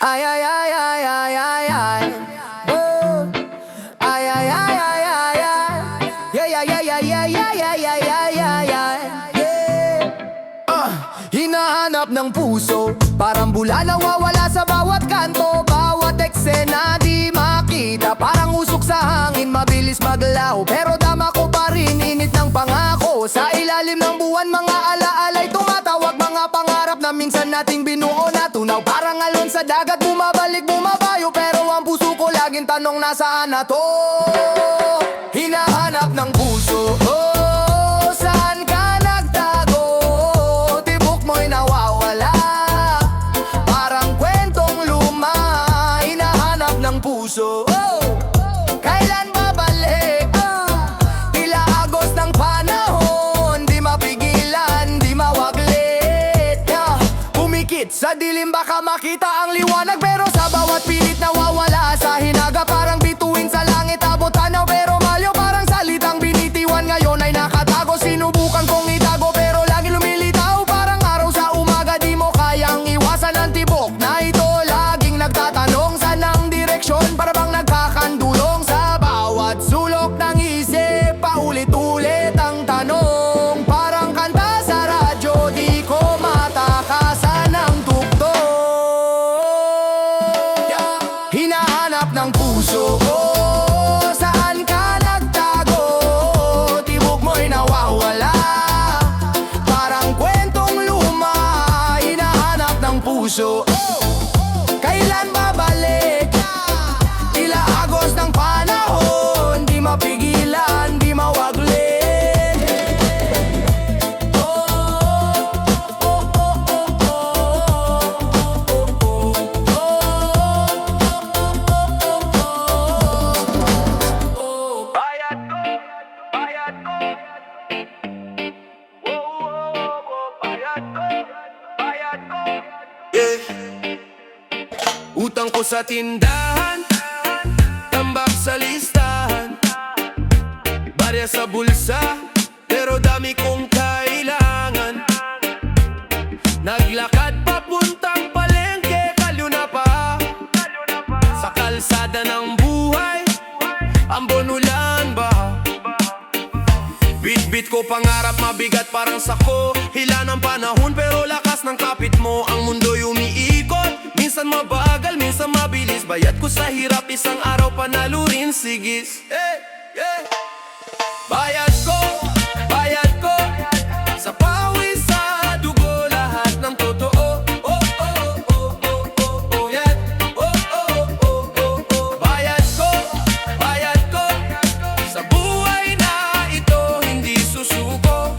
Ay, ay, ay, ay, ay, ay, ay. Oh. Ay, ay, ay, ay, ay, ay. Yeah, yeah, yeah, yeah, yeah, yeah, yeah, yeah, yeah, yeah, yeah. Hinahanap ng puso, parang bula nawawala sa bawat kanto. Bawat eksena di makita, parang usok sa hangin, mabilis maglaho. Pero dama ko pa rin, init ng pangako. Sa ilalim ng buwan, mga alaalay tumatawag. Mga pangarap na minsan nating binuo na tunaw. Parang alon sa dagat, bumabalik, bumabayo. Pero ang puso ko laging tanong, nasaan na to? Hinahanap ng puso, oh, saan ka nagtago? Tibok mo'y nawawala, parang kwentong luma. Hinahanap ng puso, oh, kailan babalik? Tila agos ng panahon, di mapigilan, di mawaglit. Pumikit sa dilim, baka makita ang liwanag. Pero sa bawat pilit nawawala sa hinaga, parang bituin sa langit, abot tanaw. Pero malyo, parang salitang binitiwan, ngayon ay nakatago. Sinubukan kong itago, pero lagi lumilitaw. Parang araw sa umaga, di mo kayang iwasan ang tibok na ito. Laging nagtatanong saan ang direksyon, para bang nagkakandulong sa bawat sulok ng isip. Paulit-ulit ang tanong, parang kanta sa radyo, di ko matakasan ang tugtog. Hinahanap ng puso ko, saan ka nagtago? Tibok mo'y nawawala, parang kwentong luma. Hinahanap ng puso, kailan babalik? Tila agos ng panahon, di mapigilan, di mawaglit. Bayad ko, bayad ko. Bayad ko, bayad ko. Yeah. Utang ko sa tindahan, tambak sa listahan, barya sa bulsa, pero dami kong kailangan. Naglakad papuntang palengke, kalyo na pa. Sa kalsada ng buhay, ambon ulan ba? Bit-bit ko pangarap, mabigat parang sako. Hila ng panahon pero lakas ng kapit mo. Ang mundo'y umiikot, minsan mabagal, minsan mabilis. Bayad ko sa hirap, isang araw panalo rin sigis. Bayad ko, sa pawis, sa dugo, lahat ng totoo. Yeah. Bayad ko, sa buhay na ito, hindi susuko.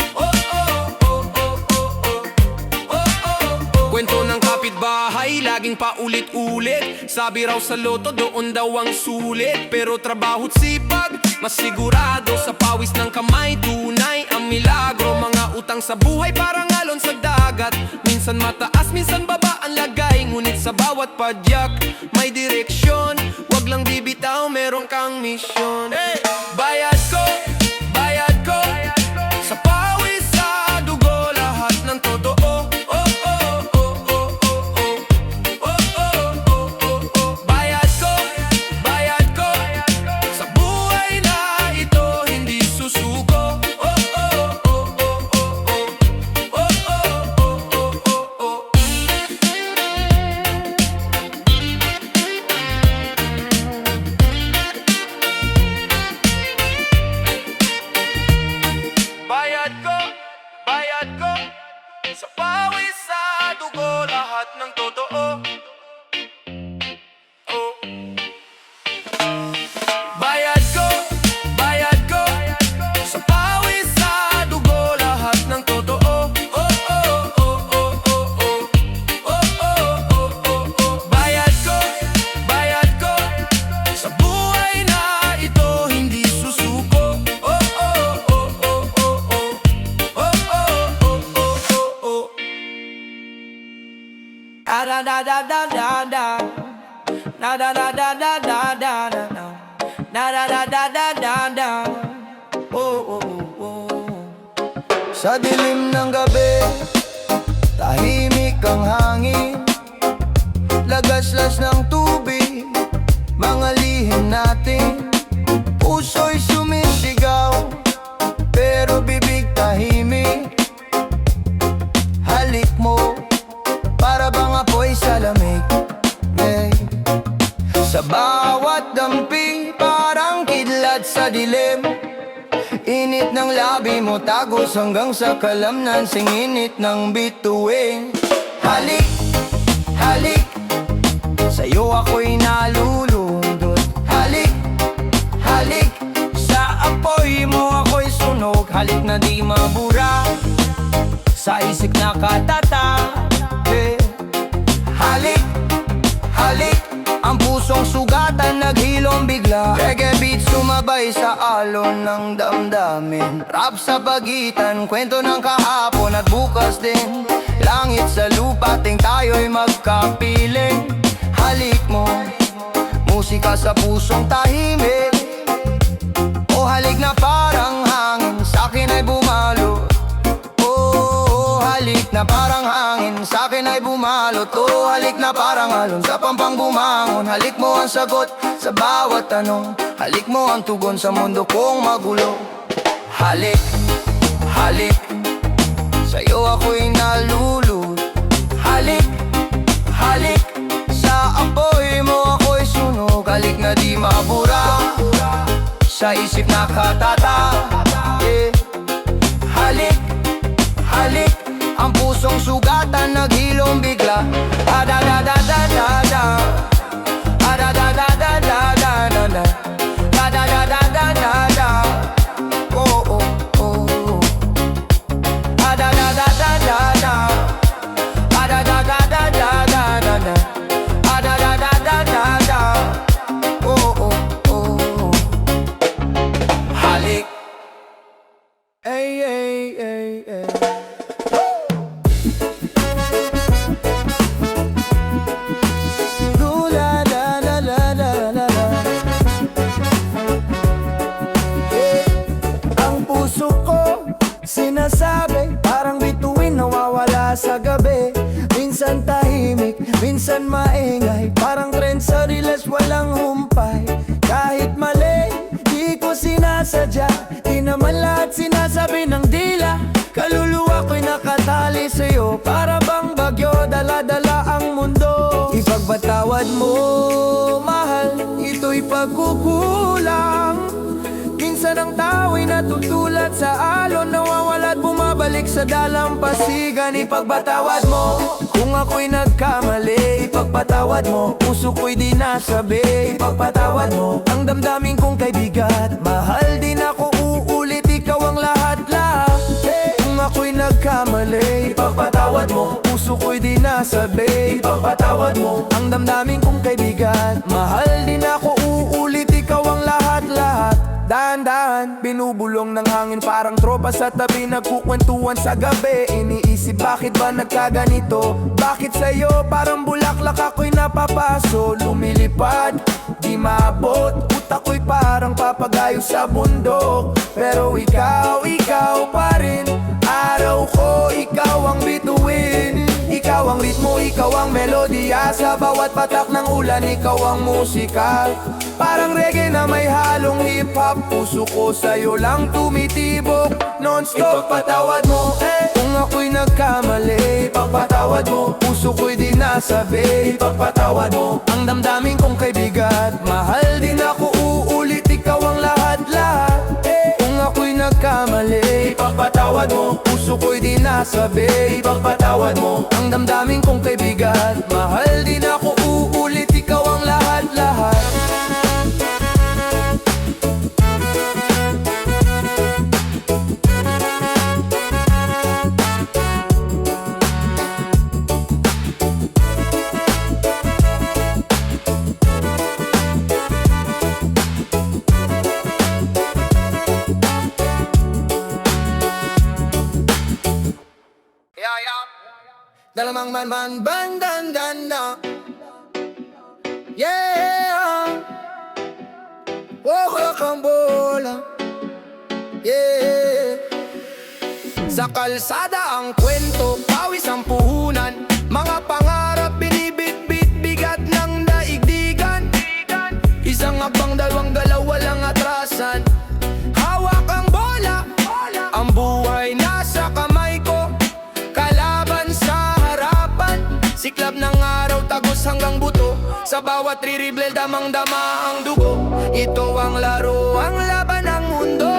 Kwento ng kapitbahay, laging paulit-ulit. Sabi raw sa loto, doon daw ang sulit. Pero trabaho't sipag, mas sigurado. Sa pawis ng kamay, tunay ang milagro. Mga utang sa buhay, parang alon sa dagat. Minsan mataas, minsan baba ang lagay. Ngunit sa bawat padyak, may direksyon. Wag lang bibitaw, meron kang misyon. Bayad ko, sa pawis, sa dugo, lahat ng totoo. Bayad ko, sa buhay na ito, hindi susuko. Bayad ko, sa pawis, sa dugo, lahat ng totoo. Bayad ko, sa pawis, sa dugo, lahat ng totoo. Bayad ko, sa buhay na ito, hindi susuko. Da da da da da da, da da da da da da da da, da da da da da da da. Oh oh oh oh. Sa dilim ng gabi, tahimik ang hangin. lagaslas ng tubig, mga lihim natin. Puso'y sumisigaw, pero bibig tahimik. Halik mo, para bang apoy sa lamig, Sa bawat dampi, parang kidlat sa dilim. Init ng labi mo, tagos hanggang sa kalamnan. Singinit ng bituin. Halik, halik, sa'yo ako'y nalulundot. Halik, halik, sa apoy mo ako'y sunog. Halik na di mabura, sa isip nakatata. Halik, halik, ang pusong sugatan naghilom bigla. Reggae beats sumabay sa alon ng damdamin. Rap sa pagitan, kwento ng kahapon at bukas din. Langit sa lupa, ting tayo'y magkapiling. Halik mo, musika sa pusong tahimik. O halik na parang hangin, sa'kin ay bumalo. Halik na parang hangin, sa'kin ay bumalot. Halik na parang alon sa pampang bumangon. Halik mo ang sagot sa bawat tanong. Halik mo ang tugon sa mundo kong magulo. Halik, halik, sa'yo ako'y nalulul. Halik, halik, sa apoy mo ako'y sunog. Halik na di mabura, sa isip nakatata. Halik, halik, ang pusong sugatan naghilom bigla. Da-da-da-da-da-da, da-da-da-da-da-da-da, da-da-da-da-da-da, oh oh oh, da-da-da-da-da-da, da-da-da-da-da-da-da, da-da-da-da-da-da, oh oh oh. Halik, ay ay ay ay. Sinasabi, parang bituin nawawala sa gabi. Minsan tahimik, minsan maingay, parang trend sa riles walang humpay. Kahit mali, di ko sinasadya, di naman lahat sinasabi ng dila. Kaluluwa ko'y nakatali sa'yo, para bang bagyo, dala-dala ang mundo. Ipagpatawad mo, mahal, ito'y pagkukulang. Minsan ang tao'y natutulad sa alon, nawawala at bumabalik sa dalampasigan. Ipagpatawad mo, kung ako'y nagkamali. Ipagpatawad mo, puso ko'y di nasabi. Ipagpatawad mo, ang damdamin kong kaibigan. Mahal din ako, uulit, ikaw ang lahat-lahat. Kung ako'y nagkamali, ipagpatawad mo, puso ko'y di nasabi. Ipagpatawad mo, ang damdamin kong kaibigan. Mahal din ako, uulit, ikaw ang lahat-lahat. Dahan-dahan, binubulong ng hangin, parang tropa sa tabi, nagkukwentuhan sa gabi. Iniisip bakit ba nagkaganito? Bakit sa'yo parang bulaklak ako'y napapaso? Lumilipad, di maabot, utak ko'y parang papagayo sa bundok. Pero ikaw, ikaw pa rin, araw ko, ikaw ang bituin. Ikaw ang ritmo, ikaw ang melodiya, sa bawat patak ng ulan, ikaw ang musika. Parang reggae na may halong hip-hop, puso ko sa'yo lang tumitibok non-stop. Ipagpatawad mo, kung ako'y nagkamali. Ipagpatawad mo, puso ko'y di nasabi. Ipagpatawad mo, ang damdamin kong kaibigan. Mahal din ako, uulit, ikaw ang lahat-lahat. Kung ako'y nagkamali, ipagpatawad mo, puso ko'y di nasabi. Ipagpatawad mo, ang damdamin kong kaibigan. Mahal din ako, uulit, ikaw ang lahat-lahat. Dalamang man bandandanda, yeah. Oh, kang bola, yeah. Sa kalsada ang kwento, pawis ang puhunan. Mga pangarap binibit-bit, bigat islap ng araw, tagos hanggang buto. Sa bawat ririblel, damang-dama ang dugo. Ito ang laro, ang laban ng mundo.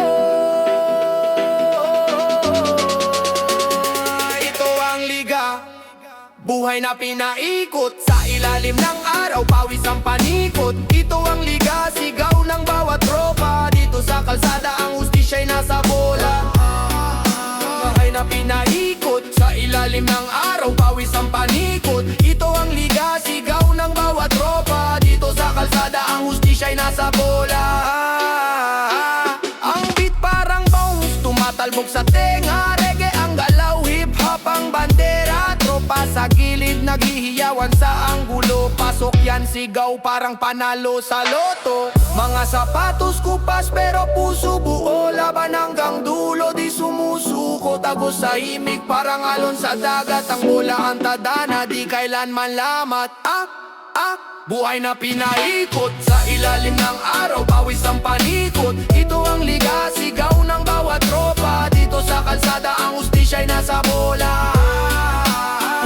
Ito ang liga, buhay na pinaikot. Sa ilalim ng araw, pawis ang panikot. Ito ang liga, sigaw ng bawat tropa. Dito sa kalsada, ang hustisya'y nasa bola. Buhay na pinaikot. Sa ilalim ng araw, pawis ang panikot. Ito ang liga, sigaw ng bawat tropa. Dito sa kalsada, ang hustisya'y nasa bola. Ang beat parang bounce, tumatalbog sa tenga. Reggae ang galaw, hip-hop ang bandera. Tropa sa gilid, naghihiyawan sa anggulo. Pasok yan, sigaw parang panalo sa loto. Mga sapatos kupas pero puso buo. Laban hanggang dulo, di sumusuko. Tagos sa himig, parang alon sa dagat. Ang bola ang tadana, di kailanman lamat. Buhay na pinaikot. Sa ilalim ng araw, pawis ang panikot. Ito ang liga, sigaw ng bawat tropa. Dito sa kalsada, ang hustisya'y nasa bola.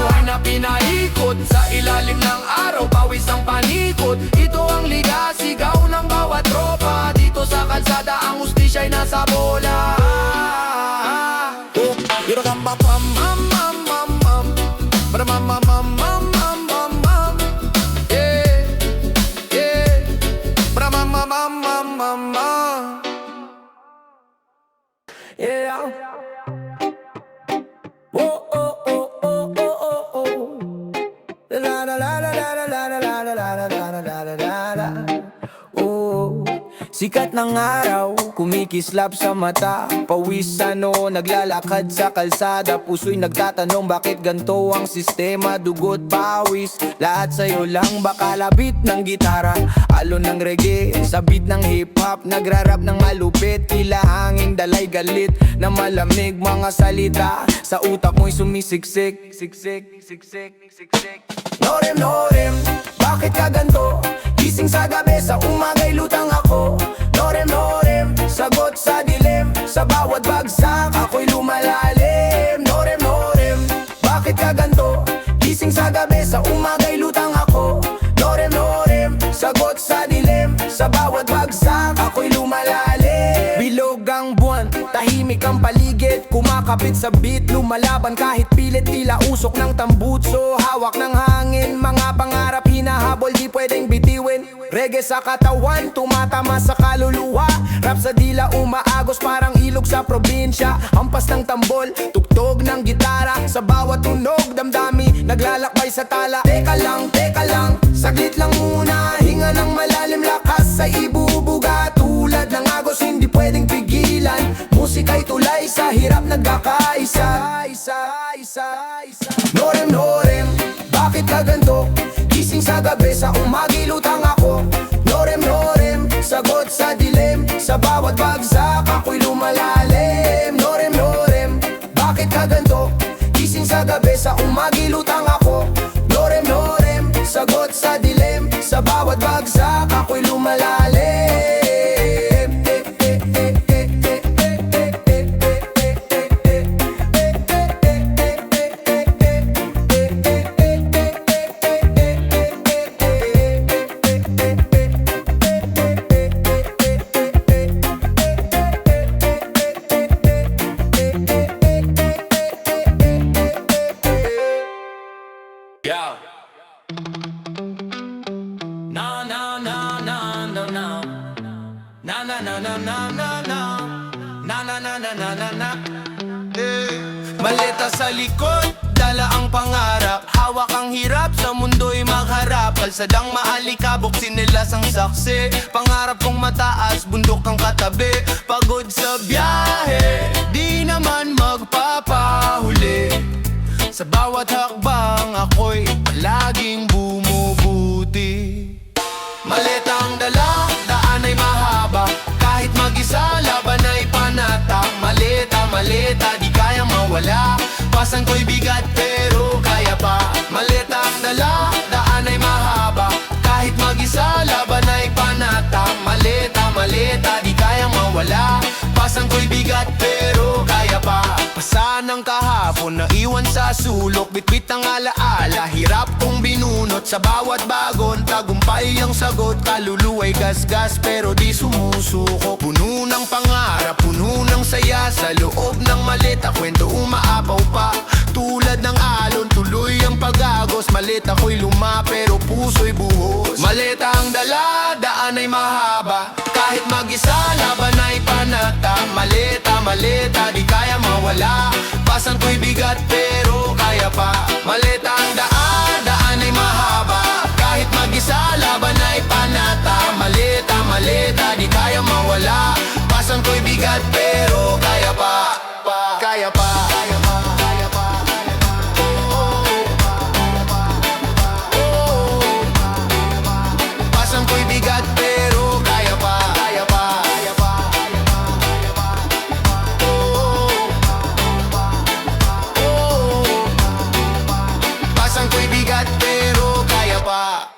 Buhay na pinaikot. Sa ilalim ng araw, pawis ang panikot. Ito ang liga, sigaw ng bawat tropa. Dito sa kalsada, ang hustisya'y nasa bola. Yeah. Oh oh oh oh oh oh oh. La la la la la la la la la la la la la la la. Oh. Sikat ng araw, kumikislap sa mata. Pawis naglalakad sa kalsada. Puso'y nagtatanong bakit ganto ang sistema. Dugot, pawis, lahat sa'yo lang. Baka labit ng gitara, alon ng reggae, sa beat ng hip-hop. Nagrarap ng malupit, tila hanging dalay galit na malamig mga salita. Sa utak mo'y sumisiksik, siksik, siksik, siksik. Norem, norem, bakit ka ganto? Gising sa gabi, sa umaga'y lutang ako. Norem, norem, sagot sa dilim. Sa bawat bagsak, ako'y lumalalim. Norem, norem, bakit ka ganto? Gising sa gabi, sa umaga'y lutang ako. Norem, norem, sagot sa dilim. Sa bawat bagsak, ako'y lumalalim. Bilog ang buwan, tahimik ang paligid. Kumakapit sa beat, lumalaban kahit pilit. Tila usok ng tambutso, hawak ng hangin. Mga pangarap hinahabol, di pwedeng bitiwin. Reggae sa katawan, tumatama sa kaluluwa. Rap sa dila, umaagos parang ilog sa probinsya. Hampas ng tambol, tugtog ng gitara. Sa bawat tunog, damdami, naglalakbay sa tala. Teka lang, saglit lang muna. Hinga ng malalim, lakas ay ibubuga. Tulad ng agos, hindi pwedeng pigilan. Musika'y tulay, sa hirap nagkakaisa. Norem, norem, bakit ka ganto? Gising sa gabi, sa umagi lutang ako. Norem, norem, sagot sa dilim. Sa bawat bagsak, ako'y lumalalim. Norem, norem, bakit ka ganto? Gising sa gabi, sa umagi lutang ako. Norem, norem, sagot sa dilim. Sa bawat bagsak, ako'y lumalalim. Yeah. Na na na na na na. Na na na na na na na. Na na na na na na na. Maleta sa likod, dala ang pangarap. Hawak ang hirap, sa mundo'y magharap. Kalsadang maalikabok, sinilas ang saksi. Pangarap kong mataas, bundok ang katabi. Pagod sa biyahe, di naman magpapahuli. Sa bawat hakbang, ako'y palaging bumubuti. Maleta ang dala, daan ay mahaba. Kahit mag-isa, laban ay panata. Maleta, maleta, di kayang mawala. Pasan ko'y bigat pero kaya pa. Maleta ang dala, daan ay mahaba. Kahit mag-isa, laban ay panata. Maleta, maleta, di kayang mawala. Pasan ko'y bigat pero kaya pa. Pasan ang kahapon, kahapon na iwan sa sulok. Bitbit ang alaala, hirap kong binunot. Sa bawat bagon, tagumpay ang sagot. Kaluluway gasgas pero di sumusuko. Puno ng pangarap, puno ng saya. Sa loob ng maleta, kwento umaapaw pa. Tulad ng alon, tuloy ang pag-agos. Maleta ko'y luma pero puso'y buhos. Maleta ang dala, daan ay mahaba. Kahit mag-isa, laban ay panata. Maleta, maleta, di kaya mawala. Pasan ko'y bigat pero kaya pa. Maleta ang daan, daan ay mahaba. Kahit mag-isa, laban ay panata. Maleta, maleta, di kaya mawala. Pasan ko'y bigat pero kaya pa. Kaya pa. Kaya pa. Kaya pa. Pasan ko'y bigat pero kaya pa. Kaya pa. Kaya pa. Pasan ko'y bigat pero kaya pa.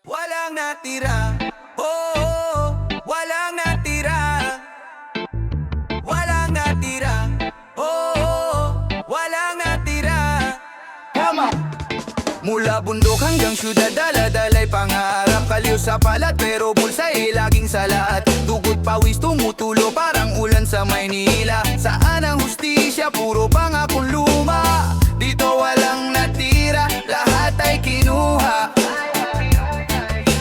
Walang natira, oh, walang natira. Walang natira, oh, walang natira. Mula bundok hanggang syudad, dala-dala'y pangarap. Kaliw sa palat pero bulsa'y laging salat. Dugot pawis tumutulo parang ulan sa Maynila. Saan ang hustisya? Puro pangakong luma. Dito walang natira, lahat ay kinuha.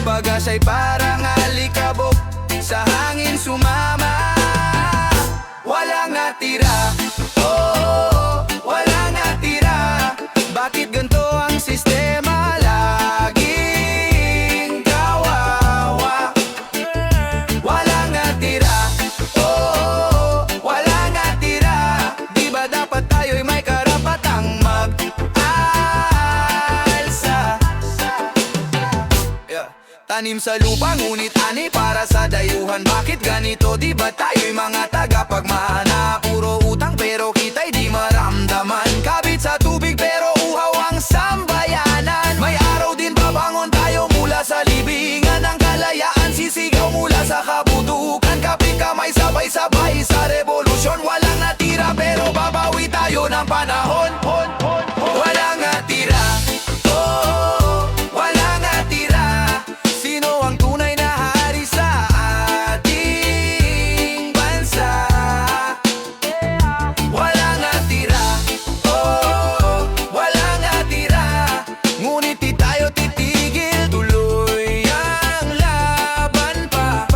Bagasa'y parang alikabok, sa hangin sumama. Walang natira, oh, walang natira. Bakit ganito ang sistema? Laging kawawa. Walang natira, oh, walang natira. Di ba dapat tayo'y may karapatang mag-alsa? Tanim sa lupa ngunit ani para sa dayuhan. Bakit ganito? Di ba tayo'y mga tagapagmana? Puro utang pero kita'y di maramdaman. Kabit sa tubig pero uhaw ang sambayanan. May araw din babangon tayo mula sa libingan ng kalayaan. Sisigaw mula sa kabutukan. Kapit kamay sabay-sabay sa revolusyon. Walang natira pero babawi tayo ng panahon. Walang natira, oh, walang natira. Sino ang tunay na hari sa ating bansa? Walang natira, oh, walang natira. Ngunit di tayo titigil, tuloy ang laban pa.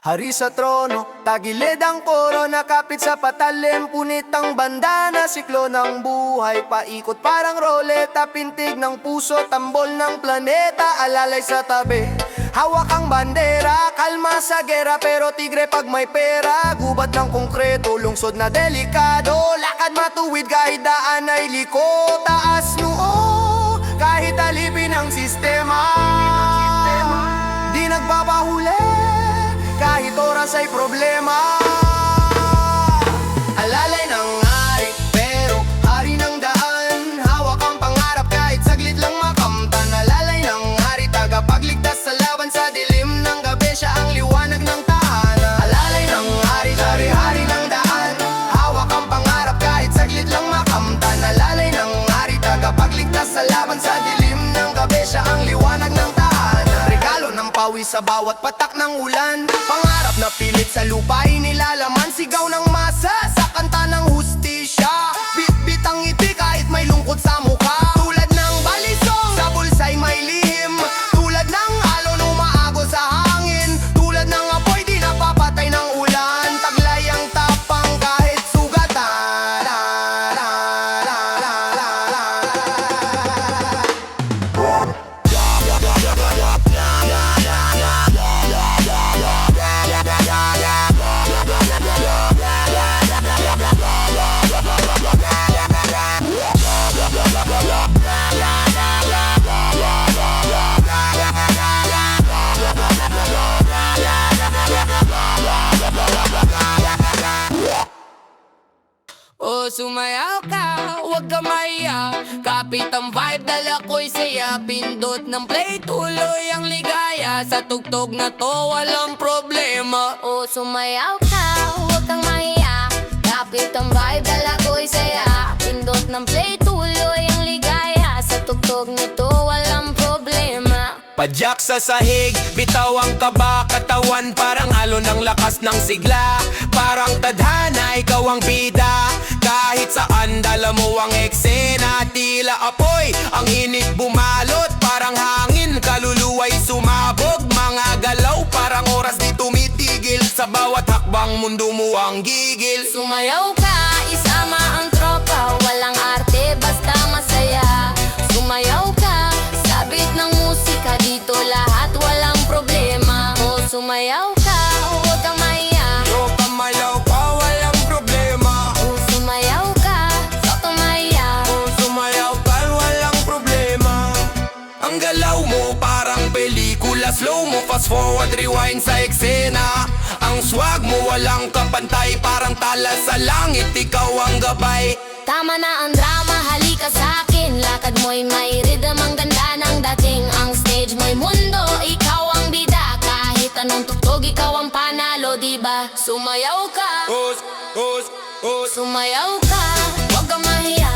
Hari sa trono, tagilid ang koro. Nakapit sa patalim, punit ang bandana. Siklo ng buhay, paikot parang roleta. Pintig ng puso, tambol ng planeta. Alalay sa tabi, hawak ang bandera. Kalma sa gera, pero tigre pag may pera. Gubat ng konkreto, lungsod na delikado. Lakad matuwid kahit daan ay liko. Taas noo, kahit alipin ang sistema. Di nagbabahuli kahit oras ay problema. Alalay ng hari, pero hari ng daan. Hawak ang pangarap kahit saglit lang makamtan. Alalay ng hari, tagapagligtas sa laban. Sa dilim ng gabi, siya ang liwanag ng tahanan. Alalay ng hari, hari-hari ng daan. Hawak ang pangarap kahit saglit lang makamtan. Alalay ng hari, tagapagligtas sa laban. Sa dilim ng gabi, siya ang liwanag ng tahanan. Regalo ng pawis sa bawat patak ng ulan. Pangarap na pilit sa lupa inilalaman. Sigaw ng masa sa kanta ng hustisya. Bit-bit ang ngiti kahit may lungkot sa mukha. Tulad ng balisong sa bulsa'y may lihim. Tulad ng alon umaago sa hangin. Tulad ng apoy di napapatay ng ulan. Taglay ang tapang kahit sugatan. sumayaw ka, huwag ka mahiya. Kapit ang vibe, dala ko'y saya. Pindot ng play, tuloy ang ligaya. Sa tugtog na to, walang problema. O sumayaw ka, huwag kang mahiya. Kapit ang vibe, dala ko'y saya. Pindot ng play, tuloy ang ligaya. Sa tugtog nito, walang problema. Padyak sa sahig, bitaw ang kaba. Katawan parang halo ng lakas ng sigla. Parang tadhana, ikaw ang bida. Kahit saan dala mo ang eksena. Tila apoy, ang init bumalot. Parang hangin, kaluluwa'y sumabog. Mga galaw, parang oras di tumitigil. Sa bawat hakbang mundo mo ang gigil. Sumayaw ka, isama ang tropa. Walang arte, basta masaya. Sumayaw ka, sabit ng musika. Dito lahat walang problema. O sumayaw ka, huwag kang mahiya. Tropa malaw ka, walang problema. O sumayaw ka, huwag kang mahiya. Sumayaw ka, walang problema. Ang galaw mo parang pelikula. Slow mo, fast forward, rewind sa eksena. Ang swag mo walang kapantay. Parang tala sa langit, ikaw ang gabay. Tama na ang drama, halika sa akin. Lakad mo'y may rhythm, ang ganda ng dating. Ang stage mo'y mundo, ikaw ang bida. Kahit anong tugtog, ikaw ang panalo, diba? Sumayaw ka, Os, os, os. sumayaw ka, huwag kang mahiya.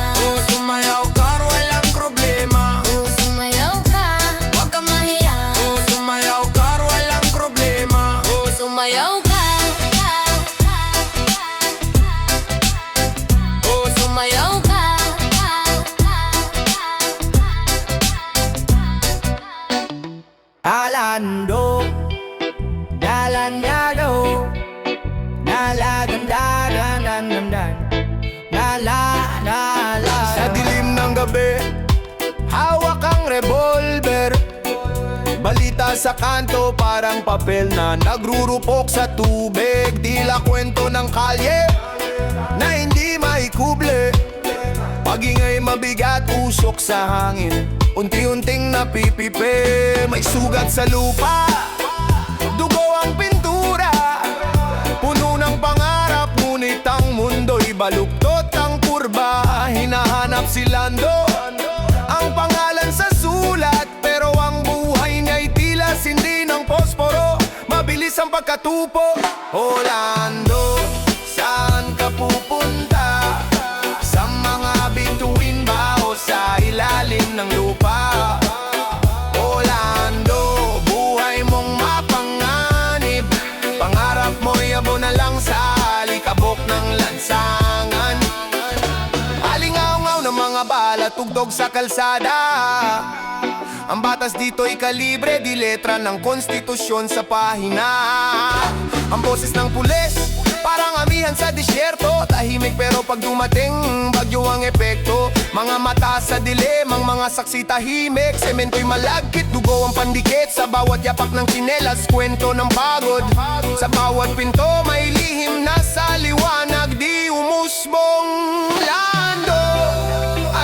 Sumayaw ka, walang problema. O sumayaw ka, huwag kang mahiya. Sumayaw ka, walang problema. Sumayaw ka, Os, sumayaw ka. Alando, dalanyado, nalagandagandandandan, nala. Sa dilim ng gabi, hawak ang revolver. Balita sa kanto, parang papel na nagrurupok sa tubig. Tila kwento ng kalye na hindi maikuble. Pag-ingay mabigat, usok sa hangin. Unti-unting napipipi. May sugat sa lupa, dugo ang pintura. Puno ng pangarap, ngunit ang mundo'y baluktot ang kurba. Hinahanap si Lando, ang pangalan sa sulat. Pero ang buhay niya'y tila sindi ng posporo. Mabilis ang pagkatupo. O Lando, saan ka pupunta? Sa mga bituin ba o sa ilalim ng lupa? O Lando, buhay mong mapanganib. Pangarap mo'y abo na lang sa alikabok ng lansangan. Alingaw-ngaw ng mga bala, tugtog sa kalsada. Ang batas dito'y kalibre, di letra ng konstitusyon sa pahina. Ang boses ng pulis, parang amihan sa disyerto. Tahimik pero pag dumating, bagyo ang epekto. Mga mata sa dilim, ang mga saksi tahimik. Semento'y malagkit, dugo ang pandikit. Sa bawat yapak ng tsinelas, kwento ng pagod. Sa bawat pinto, may lihim na sa liwanag. Di umusbong Lando,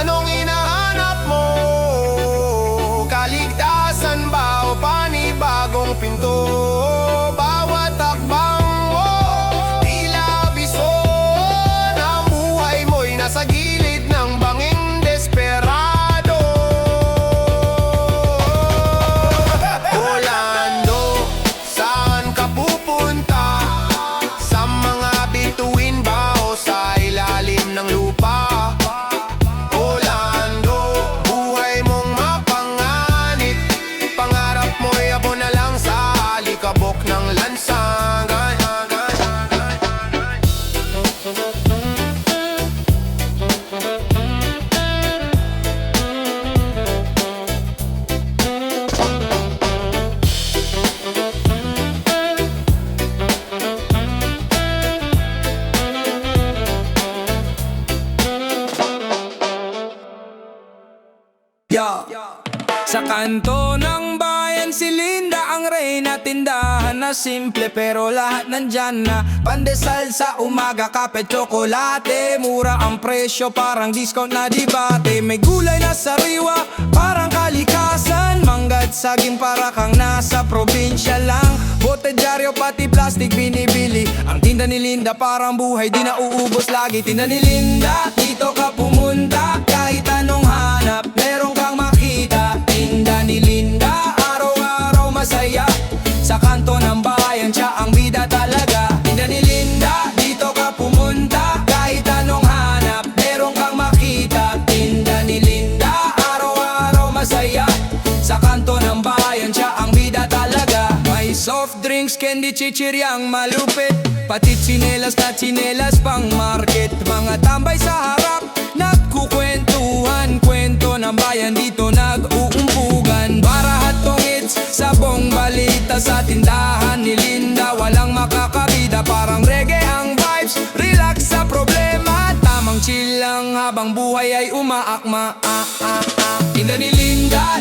anong hinahanap mo? Kaligtasan ba o panibagong pinto? Bawat takbang mo, tila bison. Ang buhay mo'y nasa gilid ng banging desperado. Orlando, saan ka pupunta? Sa mga bituin ba o sa ilalim ng lupa? Orlando, buhay mong mapanganib. Pangarap mo'y abo na lang sa alikabok ng lansangan. Sa kanto ng bayan si Linda ang reyna. Tindahan na simple pero lahat nandyan na. Pandesal sa umaga, kape, tsokolate. Mura ang presyo, parang discount na debate. May gulay na sariwa, parang kalikasan. Manggat saging para kang nasa probinsya lang. Bote dyaryo pati plastic binibili. Ang tindahan Tinda ni Linda parang buhay di nauubos lagi. Tinda ni Linda, dito ka pumunta, kahit anong hanap meron kang makita. Tinda ni Linda, araw-araw masaya, sa kanto ng bayan siya ang bida talaga. Tinda ni Linda, dito ka pumunta, kahit anong hanap meron kang makita. Tinda ni Linda, araw-araw masaya, sa kanto ng bayan siya ang bida talaga. May soft drinks, candy, chichiryang malupit, pati tsinelas na tsinelas pang market. Mga tambay sa harap, nagkukwentuhan, kwento ng bayan dito nag-uumpugan. Para hatong hits, sabong balita sa tindahan ni Linda, walang makakabida, parang reggae ang vibes, relax sa problema, tamang chill lang habang buhay ay umaakma. Tinda ni Linda,